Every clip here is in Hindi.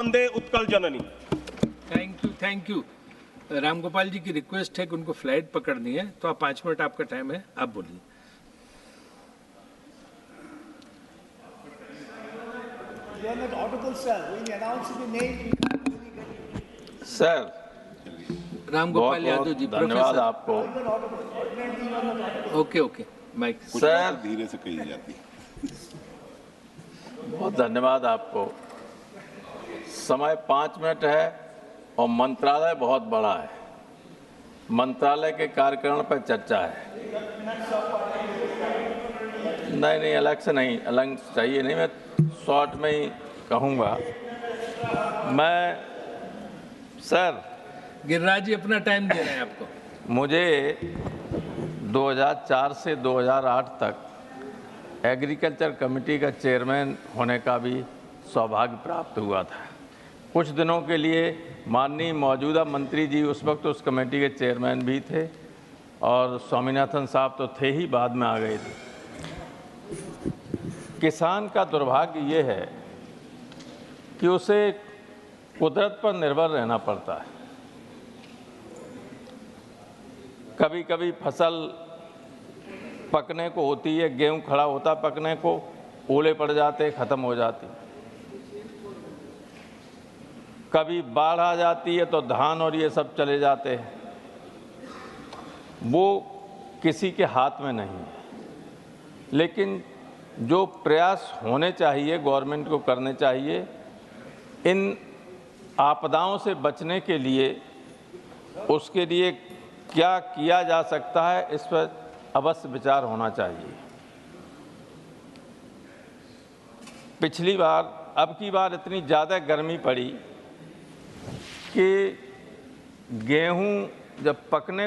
Vande Utkala Janani. Thank you. Ramgopal ji की रिक्वेस्ट है कि उनको फ्लाइट पकड़नी है, तो आप 5 मिनट आपका टाइम है, आप बोलिए। सर, रामगोपाल यादव जी, धन्यवाद आपको। Okay mic. सर, धीरे से कही जाती है। बहुत धन्यवाद आपको। समय 5 मिनट है और मंत्रालय बहुत बड़ा है। मंत्रालय के कार्यक्रम पर चर्चा है। नहीं अलग से नहीं, अलग चाहिए नहीं, मैं शॉर्ट में ही कहूँगा। सर, गिरिराज जी अपना टाइम दे रहे हैं आपको। मुझे 2004 से 2008 तक एग्रीकल्चर कमेटी का चेयरमैन होने का भी सौभाग्य प्राप्त हुआ था। कुछ दिनों के लिए माननीय मौजूदा मंत्री जी उस वक्त उस कमेटी के चेयरमैन भी थे और स्वामीनाथन साहब तो थे ही, बाद में आ गए थे। किसान का दुर्भाग्य ये है कि उसे कुदरत पर निर्भर रहना पड़ता है। कभी कभी फसल पकने को होती है, गेहूं खड़ा होता पकने को, ओले पड़ जाते, ख़त्म हो जाती। कभी बाढ़ आ जाती है तो धान और ये सब चले जाते हैं। वो किसी के हाथ में नहीं है, लेकिन जो प्रयास होने चाहिए, गवर्नमेंट को करने चाहिए, इन आपदाओं से बचने के लिए, उसके लिए क्या किया जा सकता है, इस पर अवश्य विचार होना चाहिए। पिछली बार, अब की बार इतनी ज़्यादा गर्मी पड़ी कि गेहूं जब पकने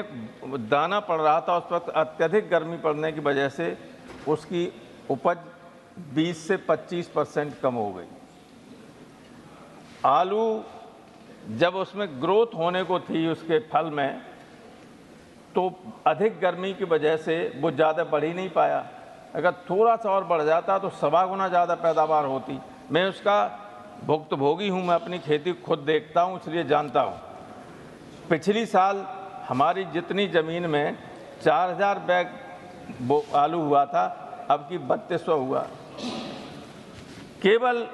दाना पड़ रहा था, उस वक्त अत्यधिक गर्मी पड़ने की वजह से उसकी उपज 20 से 25% कम हो गई। आलू जब उसमें ग्रोथ होने को थी उसके फल में, तो अधिक गर्मी की वजह से वो ज़्यादा बढ़ ही नहीं पाया। अगर थोड़ा सा और बढ़ जाता तो 1.25 गुना ज़्यादा पैदावार होती। मैं उसका भुक्तभोगी हूँ, मैं अपनी खेती खुद देखता हूँ, इसलिए जानता हूँ। पिछली साल हमारी जितनी ज़मीन में 4000 बैग आलू हुआ था, अब की 3200 हुआ, केवल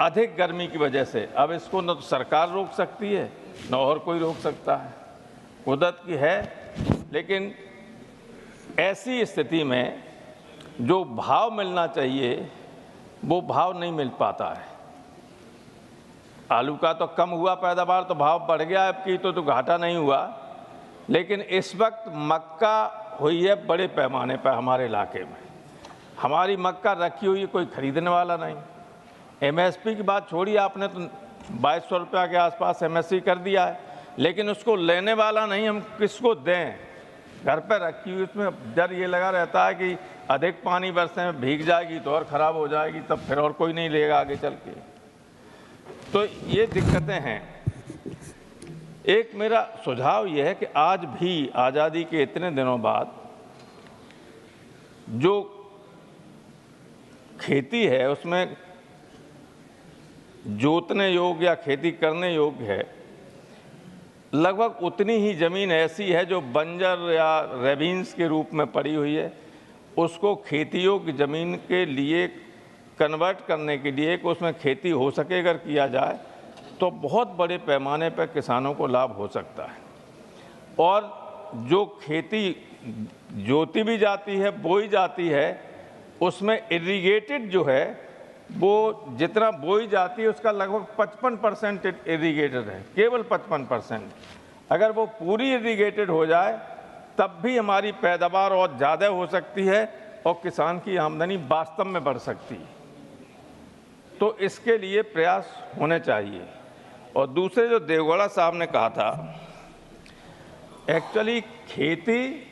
अधिक गर्मी की वजह से। अब इसको न तो सरकार रोक सकती है, न और कोई रोक सकता है, कुदरत की है। लेकिन ऐसी स्थिति में जो भाव मिलना चाहिए वो भाव नहीं मिल पाता है। आलू का तो कम हुआ पैदावार, तो भाव बढ़ गया, अब की तो घाटा नहीं हुआ। लेकिन इस वक्त मक्का हुई है बड़े पैमाने पर हमारे इलाके में। हमारी मक्का रखी हुई है, कोई खरीदने वाला नहीं। एमएसपी की बात छोड़िए, आपने तो 2200 रुपया के आसपास एमएसपी कर दिया है, लेकिन उसको लेने वाला नहीं। हम किसको दें? घर पर रखी हुई, उसमें डर ये लगा रहता है कि अधिक पानी बरसने में भीग जाएगी तो और ख़राब हो जाएगी, तब फिर और कोई नहीं लेगा आगे चल के। तो ये दिक्कतें हैं। एक मेरा सुझाव ये है कि आज भी आज़ादी के इतने दिनों बाद जो खेती है उसमें जोतने योग्य या खेती करने योग्य है, लगभग उतनी ही ज़मीन ऐसी है जो बंजर या रेविन्स के रूप में पड़ी हुई है। उसको खेती योग्य ज़मीन के लिए कन्वर्ट करने के लिए कि उसमें खेती हो सके, अगर किया जाए तो बहुत बड़े पैमाने पर किसानों को लाभ हो सकता है। और जो खेती जोती भी जाती है, बोई जाती है, उसमें इरिगेटेड जो है वो जितना बोई जाती है उसका लगभग 55% इरिगेटेड है, केवल 55%। अगर वो पूरी इरिगेटेड हो जाए तब भी हमारी पैदावार और ज़्यादा हो सकती है और किसान की आमदनी वास्तव में बढ़ सकती है। तो इसके लिए प्रयास होने चाहिए। और दूसरे जो देवगौड़ा साहब ने कहा था, एक्चुअली खेती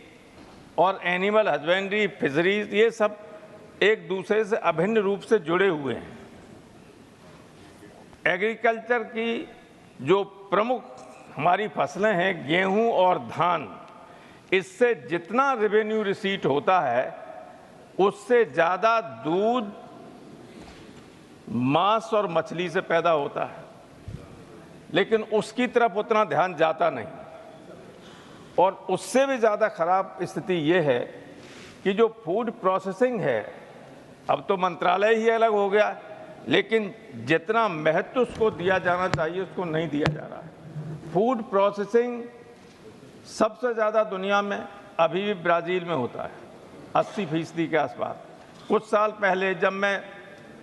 और एनिमल हस्बेंड्री, फिशरीज, ये सब एक दूसरे से अभिन्न रूप से जुड़े हुए हैं। एग्रीकल्चर की जो प्रमुख हमारी फसलें हैं, गेहूं और धान, इससे जितना रेवेन्यू रिसीट होता है उससे ज़्यादा दूध, मांस और मछली से पैदा होता है। लेकिन उसकी तरफ उतना ध्यान जाता नहीं। और उससे भी ज़्यादा खराब स्थिति ये है कि जो फूड प्रोसेसिंग है, अब तो मंत्रालय ही अलग हो गया, लेकिन जितना महत्व उसको दिया जाना चाहिए उसको नहीं दिया जा रहा है। फूड प्रोसेसिंग सबसे ज़्यादा दुनिया में अभी भी ब्राज़ील में होता है, 80% के आसपास। कुछ साल पहले जब मैं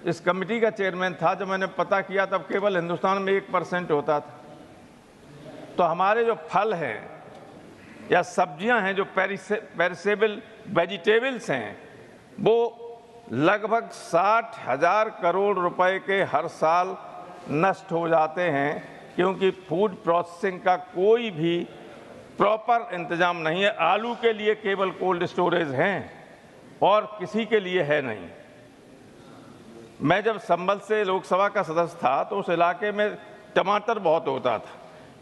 इस कमेटी का चेयरमैन था, जब मैंने पता किया, तब केवल हिंदुस्तान में 1% होता था। तो हमारे जो फल हैं या सब्जियां हैं, जो पेरिसेबल वेजिटेबल्स हैं, वो लगभग 60,000 करोड़ रुपए के हर साल नष्ट हो जाते हैं, क्योंकि फूड प्रोसेसिंग का कोई भी प्रॉपर इंतजाम नहीं है। आलू के लिए केवल कोल्ड स्टोरेज हैं और किसी के लिए है नहीं। मैं जब संभल से लोकसभा का सदस्य था तो उस इलाके में टमाटर बहुत होता था।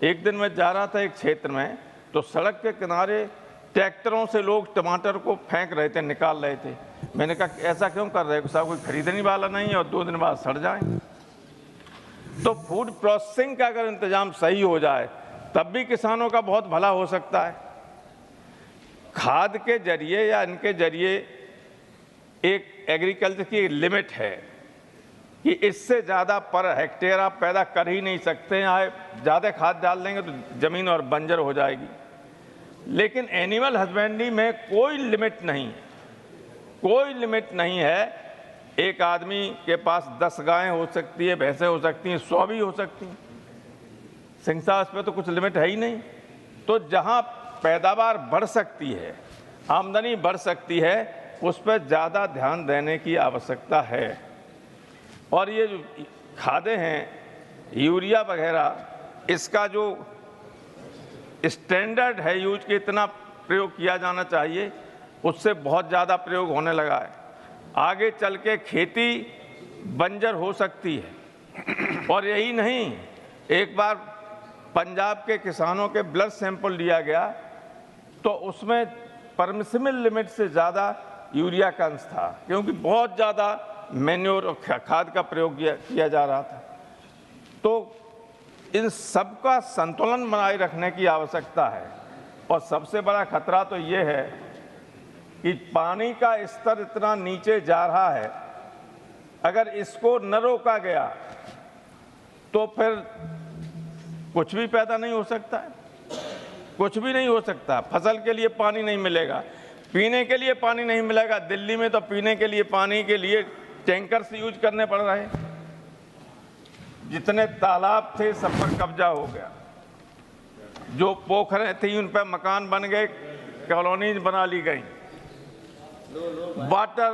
एक दिन मैं जा रहा था एक क्षेत्र में, तो सड़क के किनारे ट्रैक्टरों से लोग टमाटर को फेंक रहे थे, निकाल रहे थे। मैंने कहा ऐसा क्यों कर रहे हो साहब, कोई खरीदने वाला नहीं है और 2 दिन बाद सड़ जाए। तो फूड प्रोसेसिंग का अगर इंतजाम सही हो जाए तब भी किसानों का बहुत भला हो सकता है। खाद के जरिए या इनके जरिए एक एग्रीकल्चर की लिमिट है कि इससे ज़्यादा पर हेक्टेयर आप पैदा कर ही नहीं सकते हैं। ज़्यादा खाद डाल देंगे तो ज़मीन और बंजर हो जाएगी। लेकिन एनिमल हस्बेंड्री में कोई लिमिट नहीं, कोई लिमिट नहीं है। एक आदमी के पास 10 गायें हो सकती है, भैंसें हो सकती हैं, 100 भी हो सकती हैं। सिंचाई पे तो कुछ लिमिट है ही नहीं। तो जहाँ पैदावार बढ़ सकती है, आमदनी बढ़ सकती है, उस पर ज़्यादा ध्यान देने की आवश्यकता है। और ये जो खादें हैं, यूरिया वगैरह, इसका जो स्टैंडर्ड है यूज के, इतना प्रयोग किया जाना चाहिए, उससे बहुत ज़्यादा प्रयोग होने लगा है। आगे चल के खेती बंजर हो सकती है। और यही नहीं, एक बार पंजाब के किसानों के ब्लड सैंपल लिया गया तो उसमें परमिसिबल लिमिट से ज़्यादा यूरिया का अंश था, क्योंकि बहुत ज़्यादा मैन्योर और खाद का प्रयोग किया जा रहा था। तो इन सब का संतुलन बनाए रखने की आवश्यकता है। और सबसे बड़ा खतरा तो ये है कि पानी का स्तर इतना नीचे जा रहा है, अगर इसको न रोका गया तो फिर कुछ भी पैदा नहीं हो सकता है, कुछ भी नहीं हो सकता। फसल के लिए पानी नहीं मिलेगा, पीने के लिए पानी नहीं मिलेगा। दिल्ली में तो पीने के लिए पानी के लिए टैंकर से यूज करने पड़ रहे हैं। जितने तालाब थे सब पर कब्जा हो गया, जो पोखरें थी उन पर मकान बन गए, कॉलोनीज बना ली गई। वाटर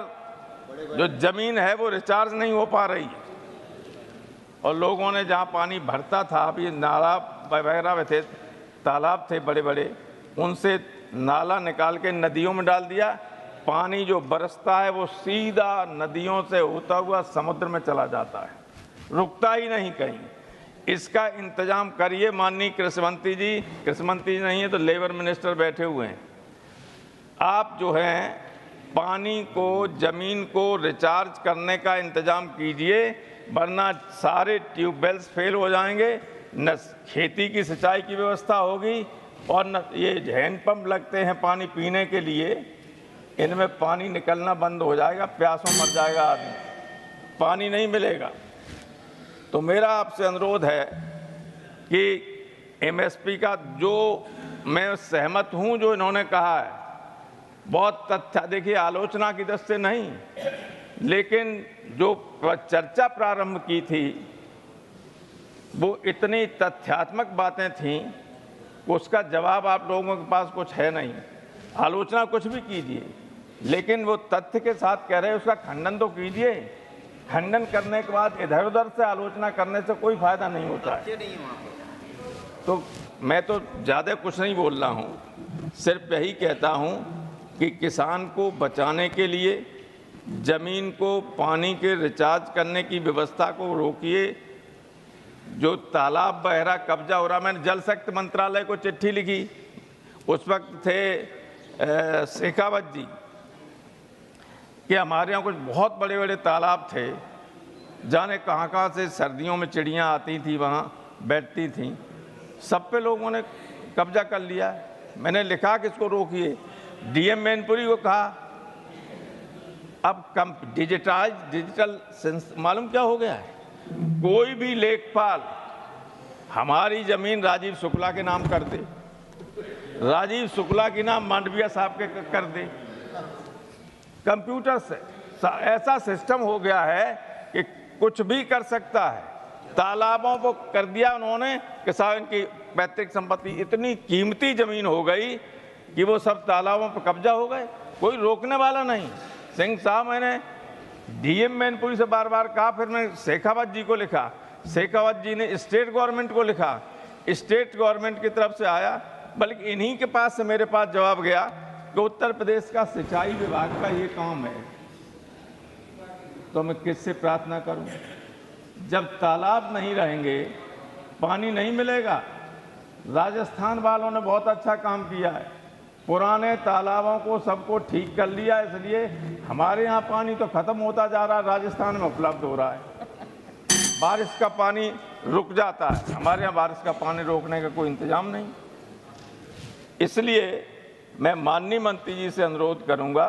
जो जमीन है वो रिचार्ज नहीं हो पा रही है। और लोगों ने जहाँ पानी भरता था, अभी नाला वगैरह थे, तालाब थे बड़े बड़े, उनसे नाला निकाल के नदियों में डाल दिया। पानी जो बरसता है वो सीधा नदियों से होता हुआ समुद्र में चला जाता है, रुकता ही नहीं कहीं। इसका इंतजाम करिए माननीय कृषि मंत्री जी। कृषि मंत्री जी नहीं है तो लेबर मिनिस्टर बैठे हुए हैं। आप जो हैं पानी को, जमीन को रिचार्ज करने का इंतजाम कीजिए, वरना सारे ट्यूबवेल्स फेल हो जाएंगे, न खेती की सिंचाई की व्यवस्था होगी और न ये हैंडपंप लगते हैं पानी पीने के लिए, इनमें पानी निकलना बंद हो जाएगा, प्यासों मर जाएगा आदमी, पानी नहीं मिलेगा। तो मेरा आपसे अनुरोध है कि एमएसपी का जो मैं सहमत हूं जो इन्होंने कहा है, बहुत तथ्य, देखिए आलोचना की दृष्टि से नहीं, लेकिन जो चर्चा प्रारंभ की थी वो इतनी तथ्यात्मक बातें थीं, उसका जवाब आप लोगों के पास कुछ है नहीं। आलोचना कुछ भी कीजिए, लेकिन वो तथ्य के साथ कह रहे हैं उसका खंडन तो कीजिए। खंडन करने के बाद इधर उधर से आलोचना करने से कोई फायदा नहीं होता है। तो मैं तो ज़्यादा कुछ नहीं बोल रहा हूँ, सिर्फ यही कहता हूँ कि किसान को बचाने के लिए ज़मीन को पानी के रिचार्ज करने की व्यवस्था को रोकिए। जो तालाब बहरा कब्जा हो रहा, मैंने जल शक्ति मंत्रालय को चिट्ठी लिखी, उस वक्त थे शेखावत जी, कि हमारे यहाँ कुछ बहुत बड़े बड़े तालाब थे, जाने कहाँ से सर्दियों में चिड़ियाँ आती थी वहाँ, बैठती थीं, सब पे लोगों ने कब्जा कर लिया। मैंने लिखा कि इसको रोकिए। डीएम मैनपुरी को कहा, अब डिजिटल सेंस मालूम क्या हो गया है, कोई भी लेखपाल हमारी जमीन राजीव शुक्ला के नाम कर दे, राजीव शुक्ला के नाम मांडविया साहब के कर दे। कंप्यूटर से ऐसा सिस्टम हो गया है कि कुछ भी कर सकता है। तालाबों को कर दिया उन्होंने कि साहब इनकी पैतृक संपत्ति इतनी कीमती जमीन हो गई कि वो सब तालाबों पर कब्जा हो गए, कोई रोकने वाला नहीं। सिंह साहब, मैंने डीएम मैनपुरी से बार बार कहा, फिर मैं शेखावत जी को लिखा, शेखावत जी ने स्टेट गवर्नमेंट को लिखा, स्टेट गवर्नमेंट की तरफ से आया, बल्कि इन्हीं के पास से मेरे पास जवाब गया कि उत्तर प्रदेश का सिंचाई विभाग का ये काम है। तो मैं किससे प्रार्थना करूं? जब तालाब नहीं रहेंगे, पानी नहीं मिलेगा। राजस्थान वालों ने बहुत अच्छा काम किया है, पुराने तालाबों को सबको ठीक कर लिया, इसलिए हमारे यहाँ पानी तो खत्म होता जा रहा है, राजस्थान में उपलब्ध हो रहा है। बारिश का पानी रुक जाता है, हमारे यहाँ बारिश का पानी रोकने का कोई इंतजाम नहीं। इसलिए मैं माननीय मंत्री जी से अनुरोध करूंगा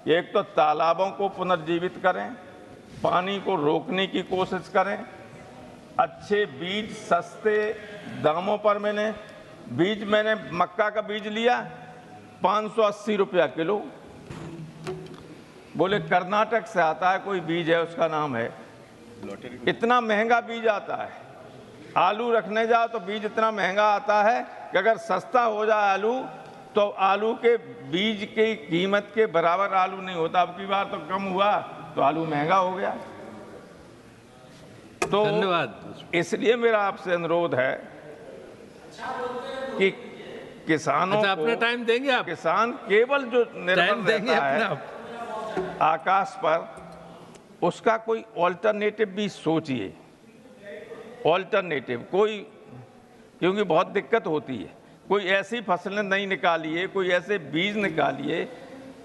कि एक तो तालाबों को पुनर्जीवित करें, पानी को रोकने की कोशिश करें, अच्छे बीज सस्ते दामों पर मिले। बीज मैंने मक्का का बीज लिया 580 रुपया किलो, बोले कर्नाटक से आता है कोई बीज है, उसका नाम है, इतना महंगा बीज आता है। आलू रखने जाओ तो बीज इतना महंगा आता है कि अगर सस्ता हो जाए आलू तो आलू के बीज की कीमत के बराबर आलू नहीं होता। अब की बार तो कम हुआ तो आलू महंगा हो गया। तो धन्यवाद। इसलिए मेरा आपसे अनुरोध है कि किसानों अच्छा, को अपना टाइम देंगे आप? किसान केवल जो निर्भर टाइम देंगे रहता है अपना? आकाश पर, उसका कोई ऑल्टरनेटिव भी सोचिए। ऑल्टरनेटिव कोई, क्योंकि बहुत दिक्कत होती है, कोई ऐसी फसलें नहीं निकालिए, कोई ऐसे बीज निकालिए।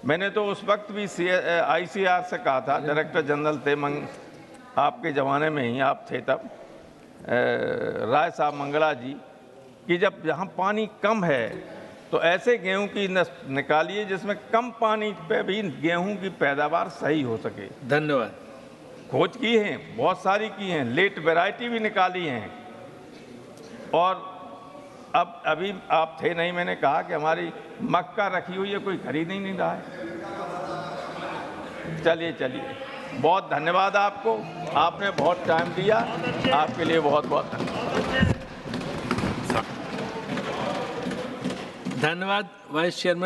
मैंने तो उस वक्त भी ICR से कहा था, डायरेक्टर जनरल थे आपके ज़माने में ही आप थे तब, राय साहब मंगला जी, कि जब जहाँ पानी कम है तो ऐसे गेहूं की निकालिए जिसमें कम पानी पे भी गेहूं की पैदावार सही हो सके। धन्यवाद। खोज की है, बहुत सारी की हैं, लेट वैरायटी भी निकाली हैं। और अब अभी आप थे नहीं, मैंने कहा कि हमारी मक्का रखी हुई है, कोई खरीद ही नहीं रहा है। चलिए, बहुत धन्यवाद आपको, आपने बहुत टाइम दिया, आपके लिए बहुत बहुत धन्यवाद। धन्यवाद वाइस चेयरमैन।